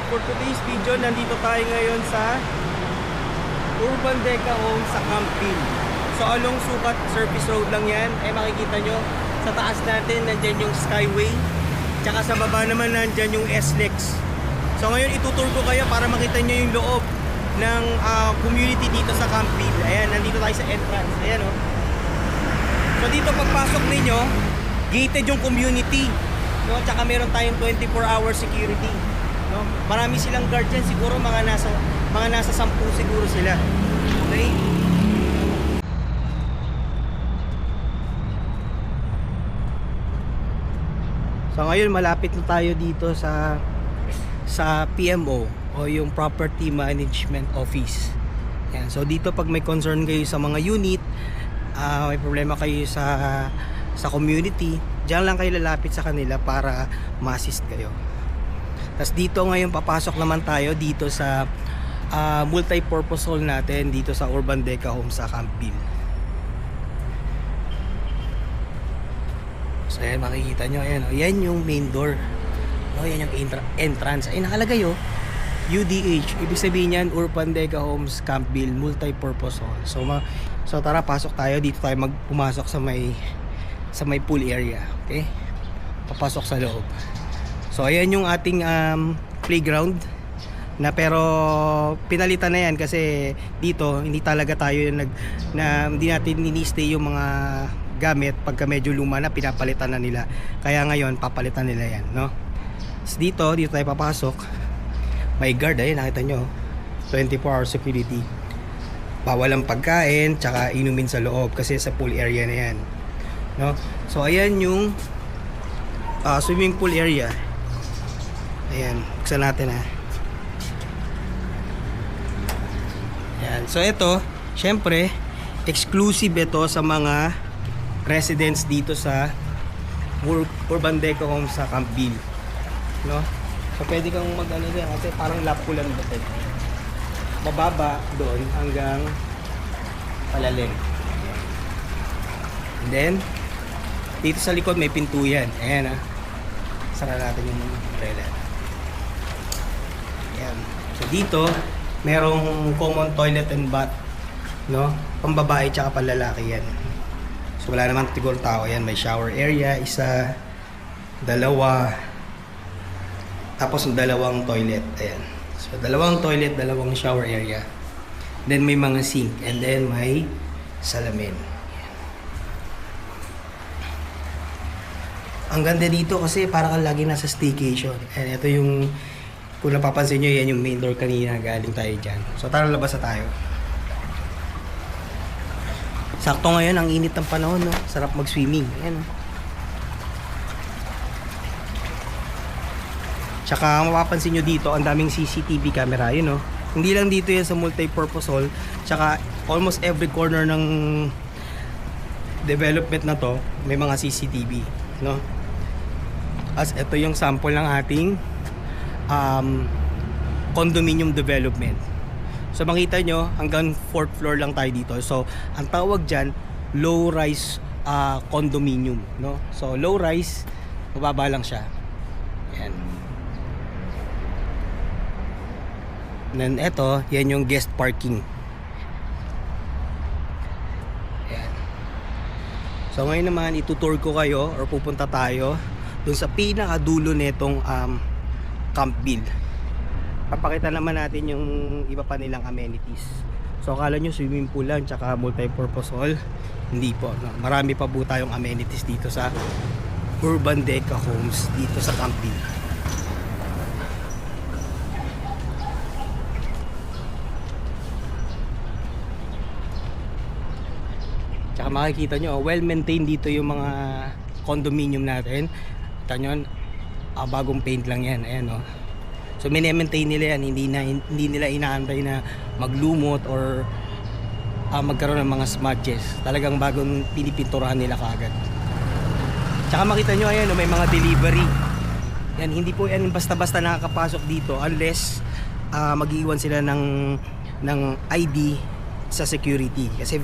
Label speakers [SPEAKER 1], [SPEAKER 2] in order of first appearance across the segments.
[SPEAKER 1] for today's video, nandito tayo ngayon sa Urban Deca Home sa Campville. So along Sukat Surface Road lang yan. Makikita nyo, sa taas natin nandyan yung Skyway, tsaka sa baba naman nandyan yung SLEX. So ngayon itutur ko kayo para makita nyo yung loob ng community dito sa Campville. Ayan, nandito tayo sa entrance. Ayan o. So dito pagpasok ninyo, gated yung community, no? Tsaka meron tayong 24-hour security, no? Marami silang guard dyan, siguro mga nasa 10 siguro sila. Okay? So ngayon malapit na tayo dito sa PMO o yung Property Management Office. Yan. So dito pag may concern kayo sa mga unit, may problema kayo sa community, diyan lang kayo lalapit sa kanila para ma-assist kayo. Tapos dito ngayon papasok naman tayo dito sa multi-purpose hall natin dito sa Urban Deca Home sa Campville. So ayan, makikita nyo, ayan, yan yung main door, yan yung entrance. Ay nakalagay UDH, ibig sabihin yan Urban Deca Homes Campville Multi-Purpose Hall. So tara, pasok tayo. Dito tayo pumasok sa may pool area. Okay, papasok sa loob. So ayan yung ating playground na, pero pinalitan na yan kasi dito hindi talaga tayo hindi natin ni-stay yung mga gamit pagka medyo luma na, pinapalitan na nila. Kaya ngayon papalitan nila yan, no? So, dito tayo papasok. May guard, ayun, nakita nyo, 24-hour security. Bawal ang pagkain tsaka inumin sa loob kasi sa pool area na yan, no? So ayan yung swimming pool area. Ayan, buksan natin Ayan. So ito, syempre exclusive ito sa mga residents dito sa Urban Deca Home sa Campville, no? So pwede kang mag-ano din kasi parang lap pool lang dito. Mababa doon hanggang palalim. And then dito sa likod may pinto yan. Ayan sara natin yung umbrella. Ayan. So dito merong common toilet and bath, no? Pambabae tsaka panlalaki yan. So wala naman siguro tao yan. May shower area, isa, dalawa, tapos dalawang toilet. Ayan. So dalawang toilet, dalawang shower area. Then may mga sink, and then may salamin. Ayan. Ang ganda dito kasi para kang lagi nasa staycation. And ito yung, kung napapansin nyo, yan yung main door kanina, galing tayo dyan. So tara, labas na tayo. Sakto ngayon, ang init ng panahon, no? Sarap mag-swimming. Ayan. Tsaka mapapansin nyo dito, ang daming CCTV camera, yun, no? Hindi lang dito yan sa multi-purpose hall. Tsaka almost every corner ng development na to, may mga CCTV, no? As ito yung sample ng ating condominium development. So makita nyo, hanggang 4th floor lang tayo dito. So ang tawag dyan, low rise condominium, no? So low rise, mababa lang siya. Ayan. And then eto, yan yung guest parking. Ayan. So ngayon naman itutour ko kayo, or pupunta tayo dun sa pinakadulo netong Campville. Papakita naman natin yung iba pa nilang amenities. So akala nyo swimming pool lang tsaka multi-purpose hall, hindi po, no? Marami pa po tayong amenities dito sa Urban Deca Homes dito sa Campville. Tsaka makikita nyo, well maintained dito yung mga condominium natin. Kita nyo, bagong paint lang yan. Ayan, no? So mini-maintain nila yan, hindi nila inaantay na maglumot or magkaroon ng mga smudges. Talagang bagong pinipinturahan nila kaagad. Tsaka makita nyo, ayan, may mga delivery. Yan, hindi po yan basta-basta nakakapasok dito unless mag-iwan sila ng ID sa security. Kasi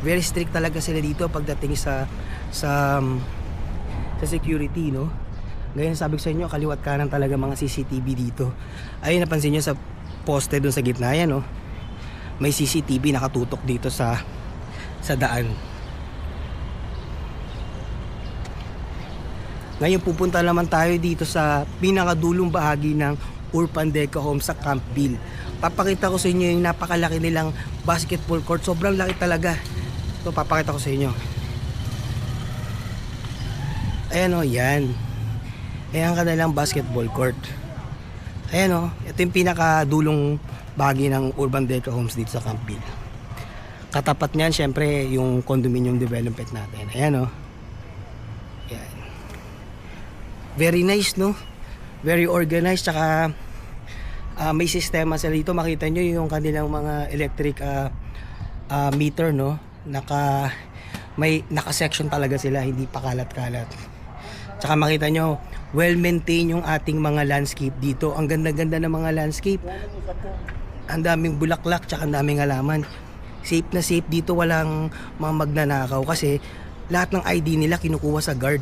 [SPEAKER 1] very strict talaga sila dito pagdating sa security, no? Ganyan sabi ko sa inyo, kaliwat kanan talaga mga CCTV dito. Ayun, napansin nyo sa poste doon sa gitna yan, oh. May CCTV nakatutok dito sa daan. Ngayon pupunta naman tayo dito sa pinakadulong bahagi ng Urban Deca Homes sa Campville. Papakita ko sa inyo yung napakalaki nilang basketball court. Sobrang laki talaga. Ito, papakita ko sa inyo. Ayan, oh, yan. Ayan ang kanilang basketball court. Ayan, oh, ito yung pinakadulong bahagi ng Urban Deca Homes dito sa Campville. Katapat niyan syempre yung condominium development natin. Ayan, oh. Ayan. Very nice, no? Very organized, tsaka may sistema sila dito. Makita nyo yung kanilang mga electric meter, no? May naka-section talaga sila, hindi pa kalat-kalat. Tsaka makita nyo, well-maintained yung ating mga landscape dito. Ang ganda-ganda ng mga landscape. Ang daming bulaklak, tsaka ang daming halaman. Safe na safe dito, walang mga magnanakaw kasi lahat ng ID nila kinukuha sa guard.